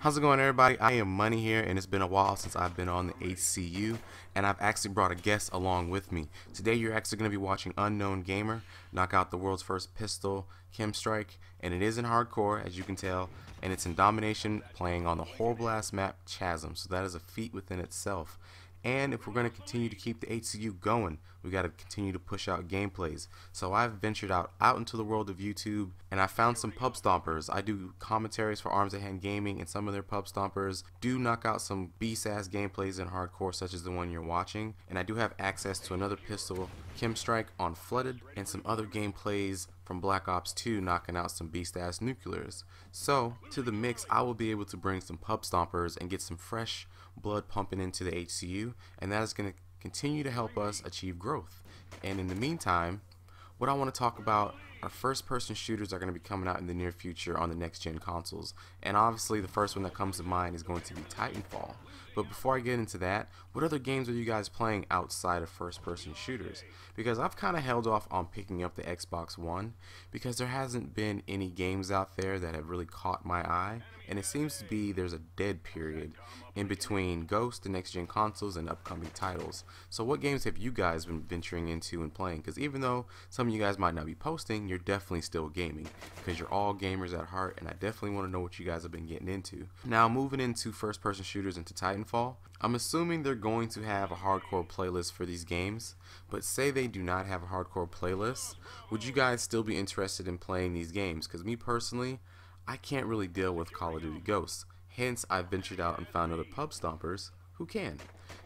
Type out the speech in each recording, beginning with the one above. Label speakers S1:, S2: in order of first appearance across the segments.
S1: How's it going, everybody? I am Money here, and it's been a while since I've been on the HCU, and I've actually brought a guest along with me. Today you're actually going to be watching Unknown Gamer knock out the world's first pistol KEM strike, and it is in hardcore, as you can tell, and it's in domination, playing on the horrible ass map Chasm, so that is a feat within itself. And if we're going to continue to keep the HCU going, we got to continue to push out gameplays. So I've ventured out into the world of YouTube, and I found some pub stompers. I do commentaries for Arms at Hand Gaming, and some of their pub stompers do knock out some beast-ass gameplays in hardcore, such as the one you're watching. And I do have access to another pistol KEM strike on Flooded, and some other gameplays from Black Ops 2 knocking out some beast-ass nuclears. So, to the mix, I will be able to bring some pub stompers and get some fresh blood pumping into the HCU, and that is going to continue to help us achieve growth. And in the meantime, what I want to talk about are first-person shooters are going to be coming out in the near future on the next-gen consoles, and obviously the first one that comes to mind is going to be Titanfall. But before I get into that, what other games are you guys playing outside of first-person shooters? Because I've kind of held off on picking up the Xbox One because there hasn't been any games out there that have really caught my eye, and it seems to be there's a dead period in between Ghost, the next-gen consoles, and upcoming titles. So what games have you guys been venturing into and playing? Because even though some of you guys might not be posting, you're definitely still gaming, because you're all gamers at heart, and I definitely want to know what you guys have been getting into. Now, moving into first-person shooters into Titanfall, I'm assuming they're going to have a hardcore playlist for these games, but say they do not have a hardcore playlist, would you guys still be interested in playing these games? Because me personally, I can't really deal with Call of Duty Ghosts. Hence, I've ventured out and found other pub stompers who can.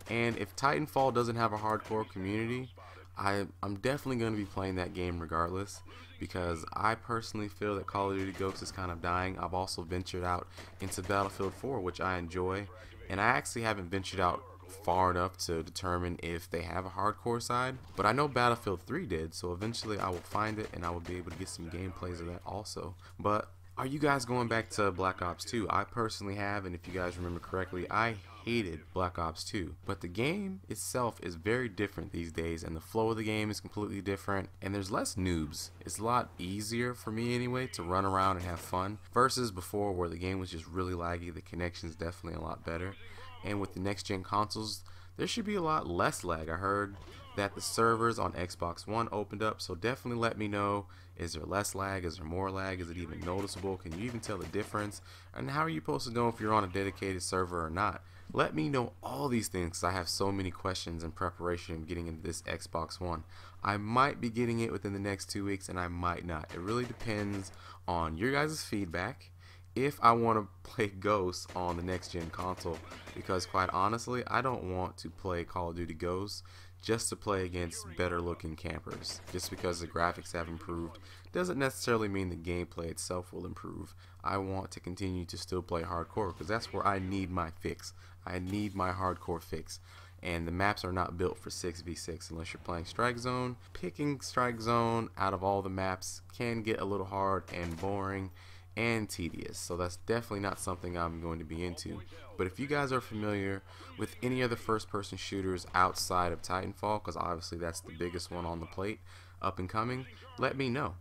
S1: And if Titanfall doesn't have a hardcore community, I'm definitely going to be playing that game regardless, because I personally feel that Call of Duty Ghosts is kind of dying. I've also ventured out into Battlefield 4, which I enjoy, and I actually haven't ventured out far enough to determine if they have a hardcore side, but I know Battlefield 3 did, so eventually I will find it and I will be able to get some gameplays of that also. But are you guys going back to Black Ops 2? I personally have, and if you guys remember correctly, I hated Black Ops 2. But the game itself is very different these days, and the flow of the game is completely different, and there's less noobs. It's a lot easier for me anyway to run around and have fun, versus before where the game was just really laggy. The connection's definitely a lot better. And with the next gen consoles, there should be a lot less lag. I heard that the servers on Xbox One opened up, so definitely let me know, is there less lag, is there more lag, is it even noticeable, can you even tell the difference, and how are you supposed to know if you're on a dedicated server or not? Let me know all these things, because I have so many questions in preparation of getting into this Xbox One. I might be getting it within the next 2 weeks, and I might not. It really depends on your guys' feedback if I want to play Ghosts on the next gen console, because quite honestly, I don't want to play Call of Duty Ghosts just to play against better looking campers. Just because the graphics have improved doesn't necessarily mean the gameplay itself will improve. I want to continue to still play hardcore, because that's where I need my fix. I need my hardcore fix. And the maps are not built for 6v6 unless you're playing Strike Zone. Picking Strike Zone out of all the maps can get a little hard and boring and tedious, so that's definitely not something I'm going to be into. But if you guys are familiar with any other first-person shooters outside of Titanfall, because obviously that's the biggest one on the plate up and coming, let me know,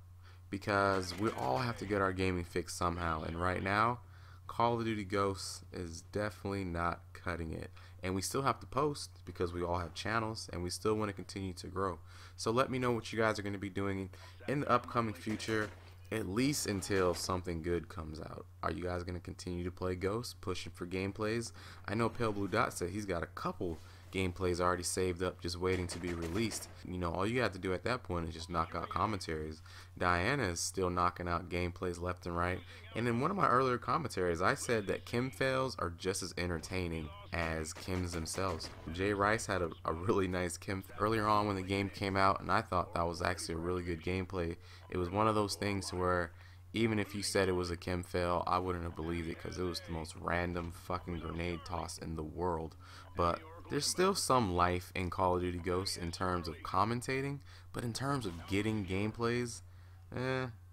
S1: because we all have to get our gaming fix somehow, and right now Call of Duty Ghosts is definitely not cutting it, and we still have to post because we all have channels and we still want to continue to grow. So let me know what you guys are going to be doing in the upcoming future, at least until something good comes out. Are you guys going to continue to play Ghosts, pushing for gameplays? I know Pale Blue Dot said he's got a couple gameplays already saved up, just waiting to be released. You know, all you have to do at that point is just knock out commentaries. Diana is still knocking out gameplays left and right. And in one of my earlier commentaries, I said that KEM fails are just as entertaining as KEMs themselves. Jay Rice had a really nice KEM earlier on when the game came out, and I thought that was actually a really good gameplay. It was one of those things where even if you said it was a KEM fail, I wouldn't have believed it, because it was the most random fucking grenade toss in the world. But there's still some life in Call of Duty Ghosts in terms of commentating, but in terms of getting gameplays,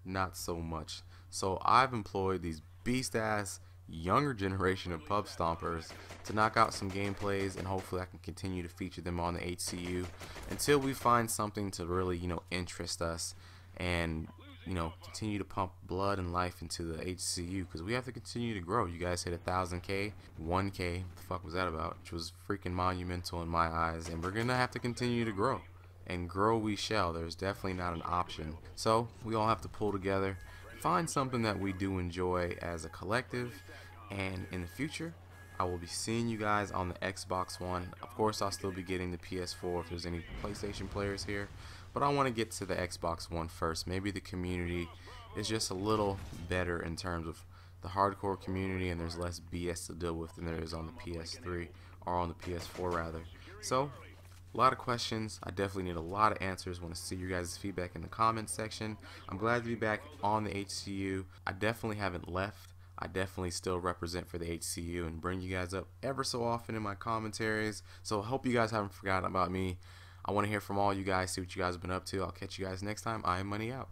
S1: not so much. So I've employed these beast-ass younger generation of pub stompers to knock out some gameplays, and hopefully I can continue to feature them on the HCU until we find something to really, interest us and continue to pump blood and life into the HCU, because we have to continue to grow. You guys hit 1,000K, 1K, what the fuck was that about? Which was freaking monumental in my eyes, and we're gonna have to continue to grow. And grow we shall. There's definitely not an option. So we all have to pull together, find something that we do enjoy as a collective, and in the future I will be seeing you guys on the Xbox One. Of course, I'll still be getting the PS4 if there's any PlayStation players here, but I want to get to the Xbox One first. Maybe the community is just a little better in terms of the hardcore community, and there's less BS to deal with than there is on the PS3, or on the PS4 rather. So a lot of questions. I definitely need a lot of answers. Want to see your guys' feedback in the comments section. I'm glad to be back on the HCU. I definitely haven't left. I definitely still represent for the HCU and bring you guys up ever so often in my commentaries. So I hope you guys haven't forgotten about me. I want to hear from all you guys, see what you guys have been up to. I'll catch you guys next time. IAMMNY out.